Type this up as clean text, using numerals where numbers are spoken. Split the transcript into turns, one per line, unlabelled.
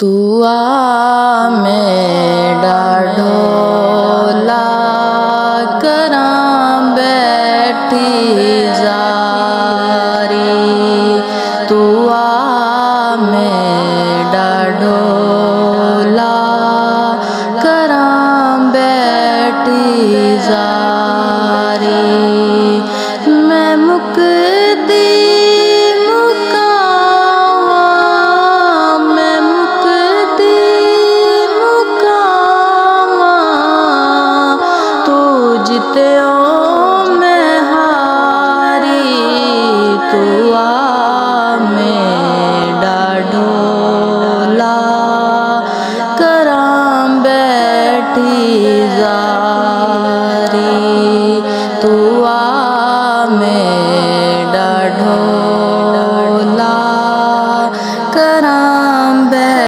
तू आ मेरा ढोला करां बैठी जारी। तू आ मेरा ढोला करां बैठी जारी। मैं मुकदी जिते